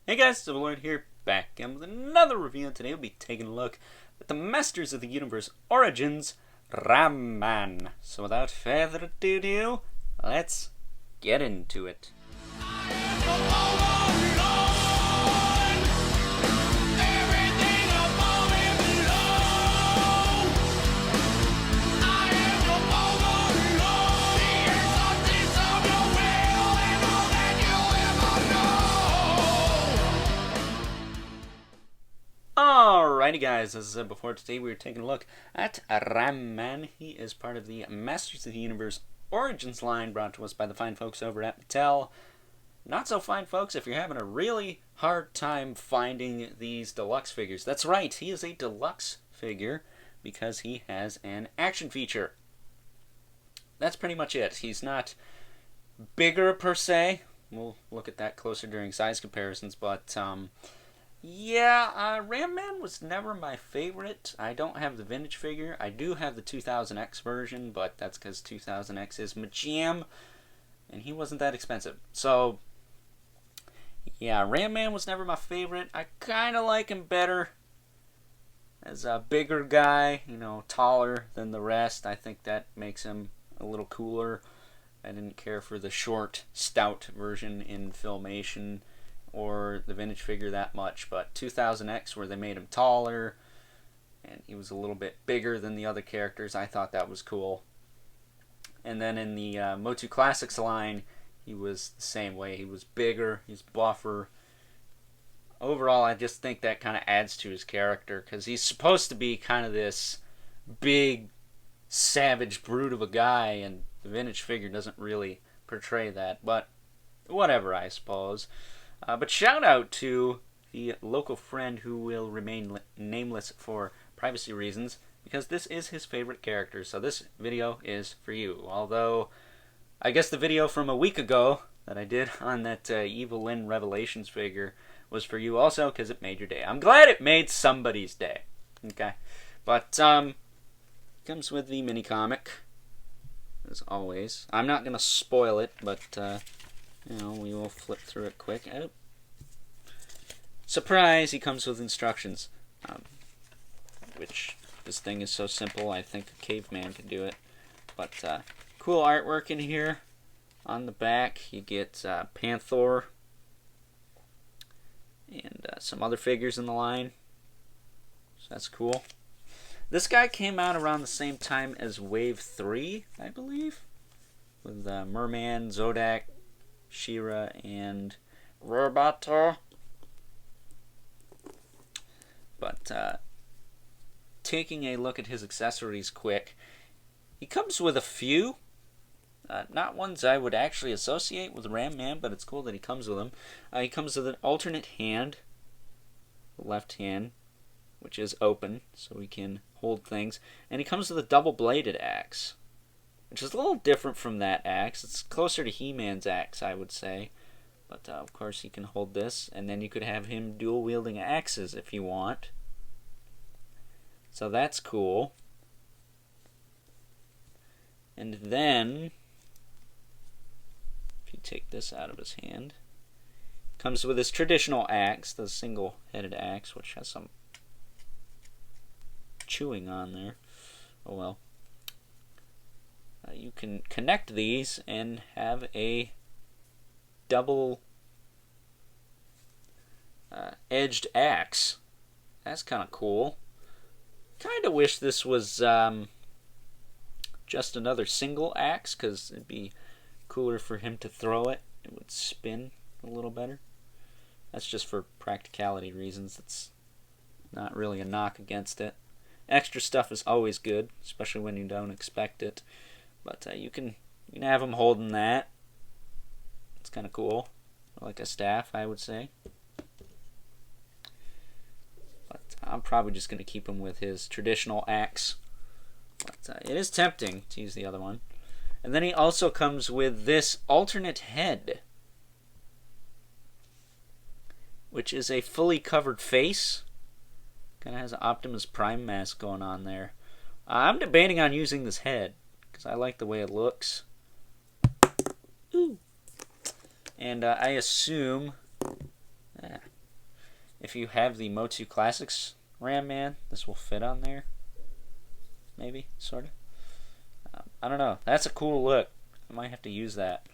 Hey guys, Silverlord here, back again with another review, and today we'll be taking a look at the Masters of the Universe Origins Ram Man. So without further ado, let's get into it. Alrighty guys, as I said before, today we are taking a look at Ram Man. He is part of the Masters of the Universe Origins line brought to us by the fine folks over at Mattel. Not so fine folks if you're having a really hard time finding these deluxe figures. That's right, he is a deluxe figure because he has an action feature. That's pretty much it. He's not bigger per se. We'll look at that closer during size comparisons, but Ram Man was never my favorite. I don't have the vintage figure. I do have the 2000X version, but that's because 2000X is my jam, and he wasn't that expensive. So, yeah, Ram Man was never my favorite. I kind of like him better as a bigger guy, taller than the rest. I think that makes him a little cooler. I didn't care for the short, stout version in Filmation or the vintage figure that much, but 2000X, where they made him taller and he was a little bit bigger than the other characters, I thought that was cool. And then in the MOTU Classics line, he was the same way. He was bigger, he's buffer. Overall, I just think that kind of adds to his character, because he's supposed to be kind of this big, savage brute of a guy, and the vintage figure doesn't really portray that, but whatever, I suppose. But shout out to the local friend who will remain nameless for privacy reasons, because this is his favorite character, so this video is for you. Although, I guess the video from a week ago that I did on that Evil Lynn Revelations figure was for you also, because it made your day. I'm glad it made somebody's day. Okay, but comes with the mini comic, as always. I'm not gonna spoil it, but we will flip through it quick. Oh. Surprise! He comes with instructions, which this thing is so simple, I think a caveman could do it. But cool artwork in here. On the back, you get Panther and some other figures in the line. So that's cool. This guy came out around the same time as Wave 3, I believe, with Merman, Zodak, She-Ra, and Roboto. But taking a look at his accessories quick, he comes with a few. Not ones I would actually associate with Ram Man, but it's cool that he comes with them. He comes with an alternate hand, left hand, which is open, so he can hold things. And he comes with a double-bladed axe, which is a little different from that axe. It's closer to He-Man's axe, I would say. But, of course, he can hold this, and then you could have him dual-wielding axes if you want. So that's cool. And then, if you take this out of his hand, comes with his traditional axe, the single-headed axe, which has some chewing on there. Oh well. You can connect these and have a double edged axe. That's kind of cool. Kind of wish this was just another single axe, because it'd be cooler for him to throw it. It would spin a little better. That's just for practicality reasons. It's not really a knock against it. Extra stuff is always good, especially when you don't expect it. But you can have him holding that. It's kind of cool, like a staff, I would say. But I'm probably just going to keep him with his traditional axe. But it is tempting to use the other one. And then he also comes with this alternate head, which is a fully covered face. Kind of has an Optimus Prime mask going on there. I'm debating on using this head, because I like the way it looks. Ooh. And I assume if you have the MOTU Classics Ram Man, this will fit on there. Maybe, sort of. I don't know. That's a cool look. I might have to use that.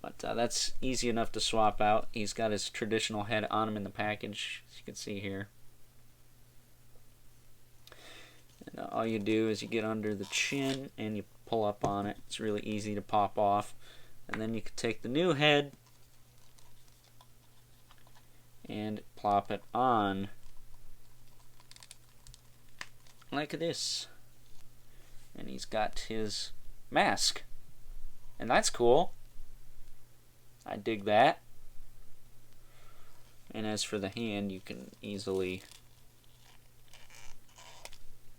But that's easy enough to swap out. He's got his traditional head on him in the package, as you can see here. And all you do is you get under the chin and you pull up on it. It's really easy to pop off. And then you can take the new head and plop it on like this. And he's got his mask. And that's cool. I dig that. And as for the hand, you can easily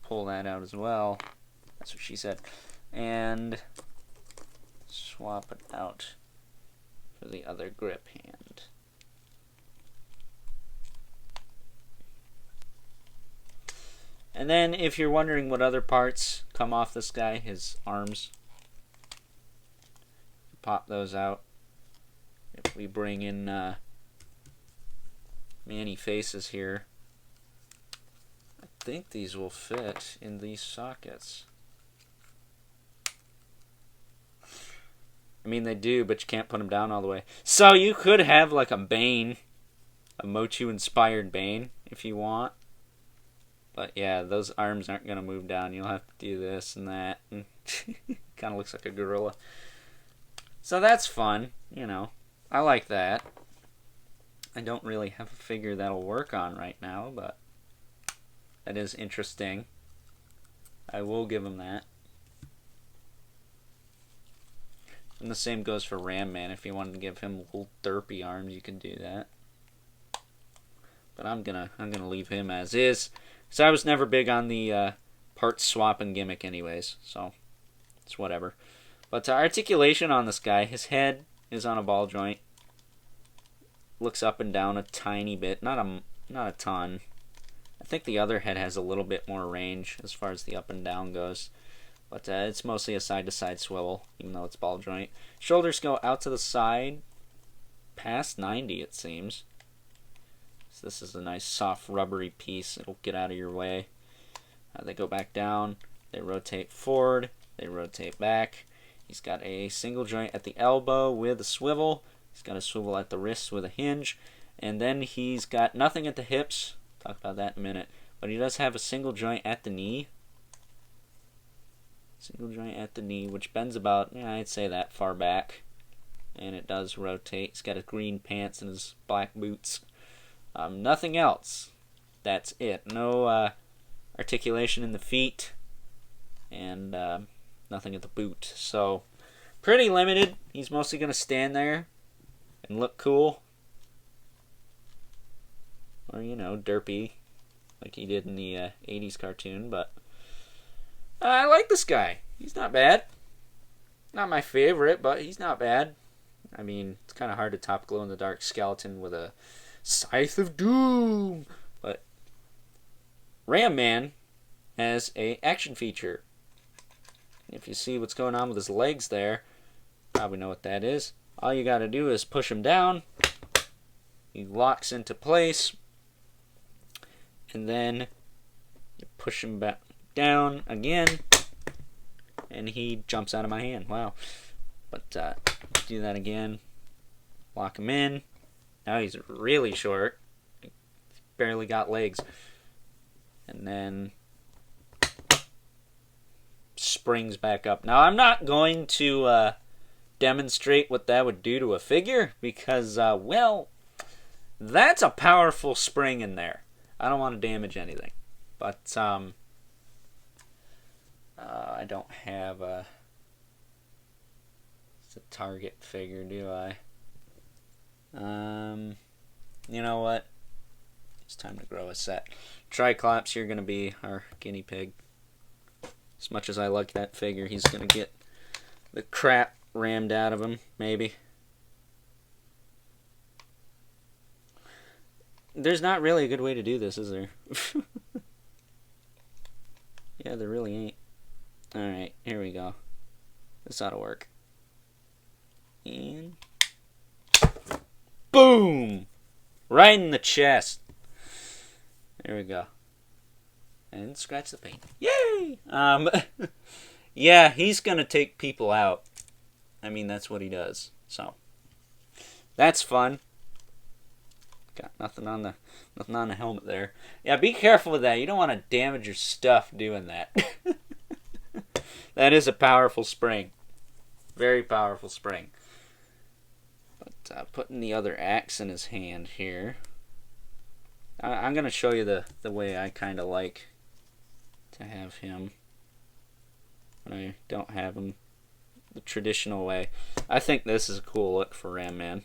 pull that out as well. That's what she said. And swap it out for the other grip hand. And then if you're wondering what other parts come off this guy, his arms, pop those out. If we bring in Manny faces here, I think these will fit in these sockets. I mean, they do, but you can't put them down all the way. So you could have like a Bane, a MOTU-inspired Bane, if you want. But yeah, those arms aren't going to move down. You'll have to do this and that. And kind of looks like a gorilla. So that's fun, you know. I like that. I don't really have a figure that'll work on right now, but that is interesting. I will give him that. And the same goes for Ram Man. If you wanted to give him little derpy arms, you could do that. But I'm gonna leave him as is. So I was never big on the part swapping gimmick anyways, so it's whatever. But articulation on this guy, his head is on a ball joint. Looks up and down a tiny bit, not a ton. I think the other head has a little bit more range as far as the up and down goes. But it's mostly a side-to-side swivel, even though it's ball joint. Shoulders go out to the side, past 90 it seems. So this is a nice soft rubbery piece. It'll get out of your way. They go back down. They rotate forward. They rotate back. He's got a single joint at the elbow with a swivel. He's got a swivel at the wrist with a hinge. And then he's got nothing at the hips. Talk about that in a minute. But he does have a single joint at the knee. Single joint at the knee, which bends about, yeah, I'd say that far back. And it does rotate. He's got his green pants and his black boots. Nothing else. That's it. No articulation in the feet. And nothing at the boot. So, pretty limited. He's mostly going to stand there and look cool. Or, you know, derpy. Like he did in the 80s cartoon. But I like this guy. He's not bad. Not my favorite, but he's not bad. I mean, it's kind of hard to top glow-in-the-dark skeleton with a Scythe of Doom. But Ram Man has a action feature. If you see what's going on with his legs there, probably know what that is. All you got to do is push him down. He locks into place. And then you push him back down again. And he jumps out of my hand. Wow. But do that again. Lock him in. Now he's really short. Barely got legs. And then springs back up. Now I'm not going to demonstrate what that would do to a figure because, well, that's a powerful spring in there. I don't want to damage anything. But I don't have a Target figure, do I? You know what? It's time to grow a set. Triclops, you're going to be our guinea pig. As much as I like that figure, he's going to get the crap rammed out of him, maybe. There's not really a good way to do this, is there? Yeah, there really ain't. Alright, here we go. This ought to work. And boom! Right in the chest. There we go. And scratch the paint. Yay! Yeah, he's gonna take people out. I mean, that's what he does. So that's fun. Got nothing on the helmet there. Yeah, be careful with that. You don't want to damage your stuff doing that. That is a powerful spring. Very powerful spring. But putting the other axe in his hand here. I'm going to show you the way I kind of like to have him. When I don't have him the traditional way. I think this is a cool look for Ram Man.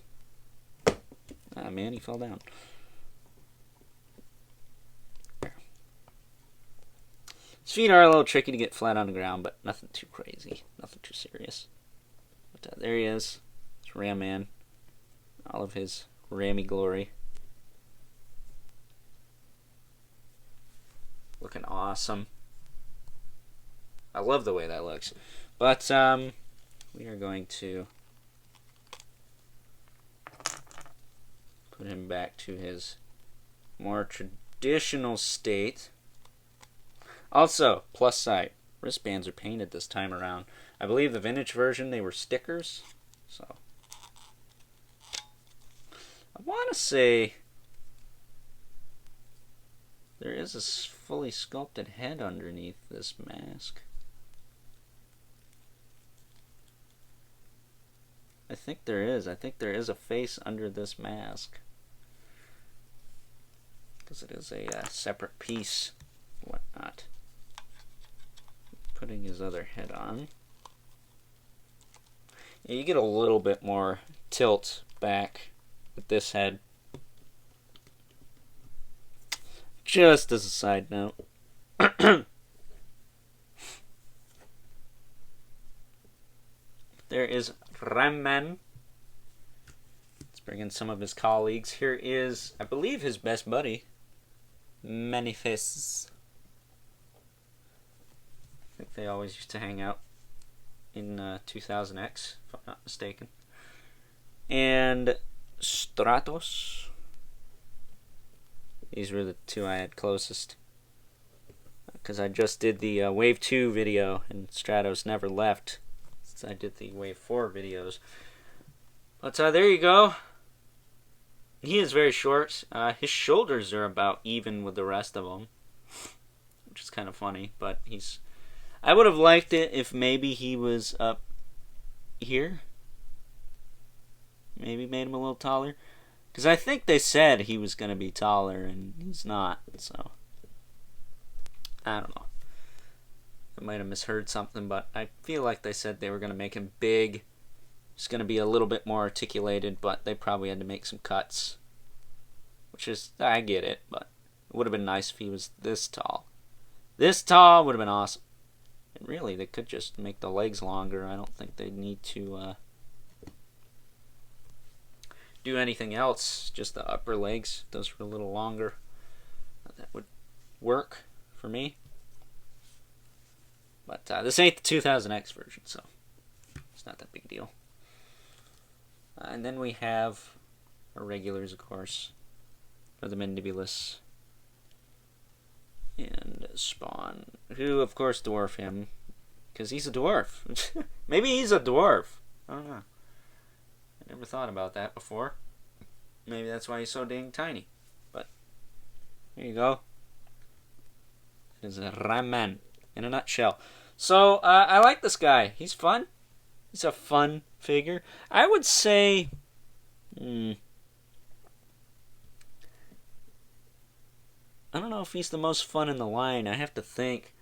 Ah, man, he fell down. There. His feet are a little tricky to get flat on the ground, but nothing too crazy. Nothing too serious. But there he is. It's Ram Man. All of his Rammy glory. Looking awesome. I love the way that looks. But we are going to put him back to his more traditional state. Also, plus side, wristbands are painted this time around. I believe the vintage version, they were stickers. So I want to say there is a fully sculpted head underneath this mask. I think there is. I think there is a face under this mask. Because it is a separate piece. Whatnot. Putting his other head on. Yeah, you get a little bit more tilt back with this head. Just as a side note. There is Ramman. Let's bring in some of his colleagues. Here is, I believe, his best buddy, Manifest. I think they always used to hang out in 2000X, if I'm not mistaken. And Stratos. These were the two I had closest. Because I just did the Wave 2 video, and Stratos never left. I did the Wave 4 videos. But there you go. He is very short. His shoulders are about even with the rest of them. Which is kind of funny. But he's... I would have liked it if maybe he was up here. Maybe made him a little taller. Because I think they said he was going to be taller, and he's not. So, I don't know. I might have misheard something, but I feel like they said they were going to make him big. He's going to be a little bit more articulated, but they probably had to make some cuts. Which is, I get it, but it would have been nice if he was this tall. This tall would have been awesome. And really, they could just make the legs longer. I don't think they'd need to do anything else. Just the upper legs. Those were a little longer. That would work for me. But this ain't the 2000X version, so it's not that big a deal. And then we have our regulars, of course, for the Mandibulus. And Spawn, who, of course, dwarf him, because he's a dwarf. Maybe he's a dwarf. I don't know. I never thought about that before. Maybe that's why he's so dang tiny. But, here you go. It is a Ramman in a nutshell. So, I like this guy. He's fun. He's a fun figure. I would say... I don't know if he's the most fun in the line. I have to think.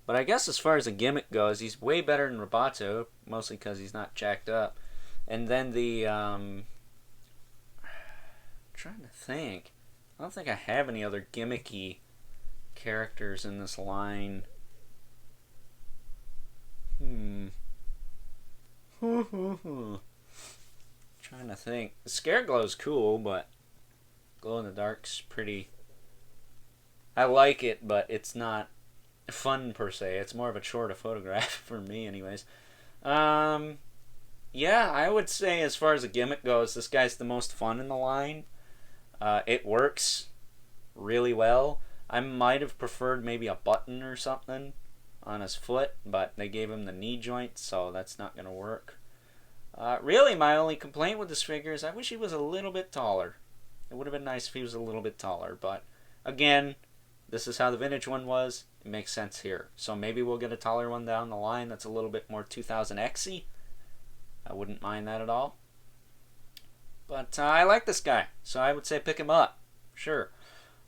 But I guess as far as the gimmick goes, he's way better than Roboto. Mostly because he's not jacked up. And then the... I'm trying to think. I don't think I have any other gimmicky characters in this line. Trying to think. The Scareglow's cool, but Glow in the Dark's pretty... I like it, but it's not fun per se. It's more of a chore to photograph for me anyways. Yeah, I would say as far as a gimmick goes, this guy's the most fun in the line. It works really well. I might have preferred maybe a button or something on his foot, but they gave him the knee joint, so that's not going to work. Really, my only complaint with this figure is I wish he was a little bit taller. It would have been nice if he was a little bit taller, but again, this is how the vintage one was. It makes sense here. So maybe we'll get a taller one down the line that's a little bit more 2000X-y. I wouldn't mind that at all. But I like this guy, so I would say pick him up. Sure.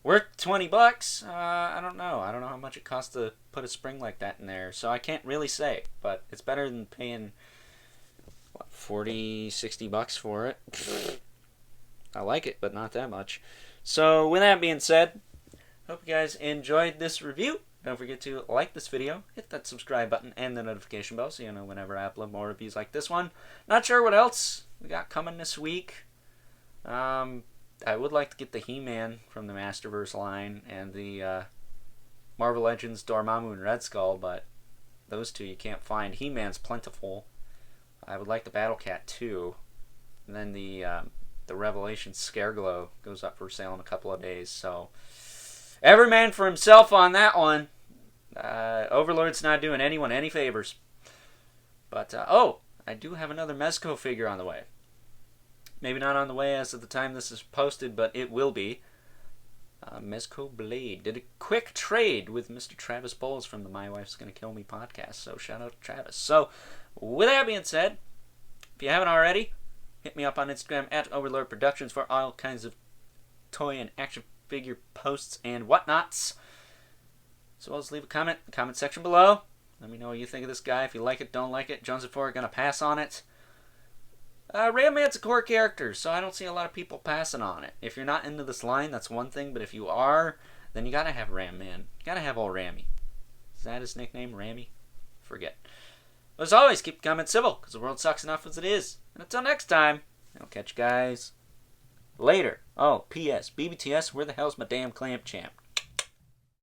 Worth $20? I don't know. I don't know how much it costs to put a spring like that in there, so I can't really say. But it's better than paying, what, 40, 60 bucks for it. I like it, but not that much. So with that being said, hope you guys enjoyed this review. Don't forget to like this video, hit that subscribe button and the notification bell so you know whenever I upload more reviews like this one. Not sure what else we got coming this week. I would like to get the He-Man from the Masterverse line and the Marvel Legends Dormammu and Red Skull, but those two you can't find. He-Man's plentiful. I would like the Battle Cat too. And then the Revelation Scareglow goes up for sale in a couple of days. So every man for himself on that one. Overlord's not doing anyone any favors. But, oh, I do have another Mezco figure on the way. Maybe not on the way as of the time this is posted, but it will be. Mezco Blade did a quick trade with Mr. Travis Bowles from the My Wife's Gonna Kill Me podcast, so shout out to Travis. So, with that being said, if you haven't already, hit me up on Instagram at Overlord Productions for all kinds of toy and action figure posts and whatnots. So I'll just leave a comment in the comment section below. Let me know what you think of this guy. If you like it, don't like it. Jones and Ford are going to pass on it. Ram Man's a core character, so I don't see a lot of people passing on it. If you're not into this line, that's one thing, but if you are, then you gotta have Ram Man. You gotta have old Rammy. Is that his nickname, Rammy? Forget. But as always, keep the comments civil, because the world sucks enough as it is. And until next time, I'll catch you guys later. Oh, P.S. BBTS, where the hell's my damn clamp champ?